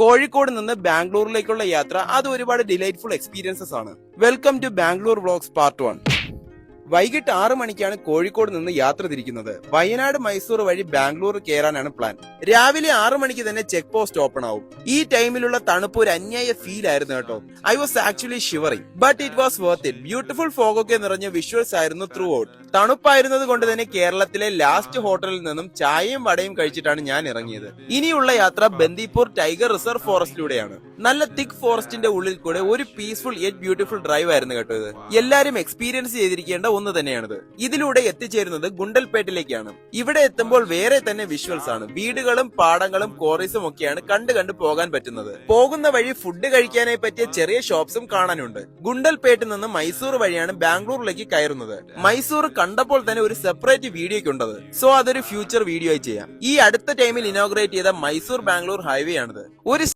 കോഴിക്കോട് നിന്ന് ബാംഗ്ലൂരിലേക്കുള്ള യാത്ര അത് ഒരുപാട് ഡിലൈറ്റ്ഫുൾ എക്സ്പീരിയൻസസ് ആണ്. Welcome to Bangalore vlogs part 1. വൈകിട്ട് 6 മണിക്കാണ് കോഴിക്കോട് നിന്ന് യാത്ര തിരിക്കുന്നത്. വയനാട് മൈസൂർ വഴി ബാംഗ്ലൂർ കയറാനാണ് പ്ലാൻ. രാവിലെ 6 മണിക്ക് തന്നെ ചെക്ക് പോസ്റ്റ് ഓപ്പൺ ആവും. ഈ ടൈമിലുള്ള തണുപ്പ് ഒരു അന്യായ ഫീൽ ആയിരുന്നു കേട്ടോ. I was actually shivering but it was worth it. Beautiful ഫോഗൊക്കെ നിറഞ്ഞ വിഷ്വൽസ് ആയിരുന്നു ത്രൂ ഔട്ട്. തണുപ്പായിരുന്നത് കൊണ്ട് തന്നെ കേരളത്തിലെ ലാസ്റ്റ് ഹോട്ടലിൽ നിന്നും ചായയും വടയും കഴിച്ചിട്ടാണ് ഞാൻ ഇറങ്ങിയത്. ഇനിയുള്ള യാത്ര ബന്ദിപ്പൂർ ടൈഗർ റിസർവ് ഫോറസ്റ്റിലൂടെയാണ്. നല്ല തിക് ഫോറസ്റ്റിന്റെ ഉള്ളിൽ കൂടെ ഒരു പീസ്ഫുൾ യെറ്റ് ബ്യൂട്ടിഫുൾ ഡ്രൈവ് ആയിരുന്നു കേട്ടോ ഇത്. എല്ലാരും എക്സ്പീരിയൻസ് ചെയ്തിരിക്കേണ്ട ഒന്ന് തന്നെയാണിത്. ഇതിലൂടെ എത്തിച്ചേരുന്നത് ഗുണ്ടൽപേട്ടിലേക്കാണ്. ഇവിടെ എത്തുമ്പോൾ വേറെ തന്നെ വിഷ്വൽസ് ആണ്. വീടുകളും പാടങ്ങളും കോറീസും ഒക്കെയാണ് കണ്ടു പോകാൻ പറ്റുന്നത്. പോകുന്ന വഴി ഫുഡ് കഴിക്കാനായി പറ്റിയ ചെറിയ ഷോപ്സും കാണാനുണ്ട്. ഗുണ്ടൽപേട്ടിൽ നിന്ന് മൈസൂർ വഴിയാണ് ബാംഗ്ലൂരിലേക്ക് കയറുന്നത്. മൈസൂർ കണ്ടപ്പോൾ തന്നെ ഒരു സെപ്പറേറ്റ് വീഡിയോയ്ക്ക് ഉണ്ടത്. സോ അതൊരു ഫ്യൂച്ചർ വീഡിയോ ആയി ചെയ്യാം. ഈ അടുത്ത ടൈമിൽ ഇനോഗ്രേറ്റ് ചെയ്ത മൈസൂർ ബാംഗ്ലൂർ ഹൈവേ ആണിത്. ഒരു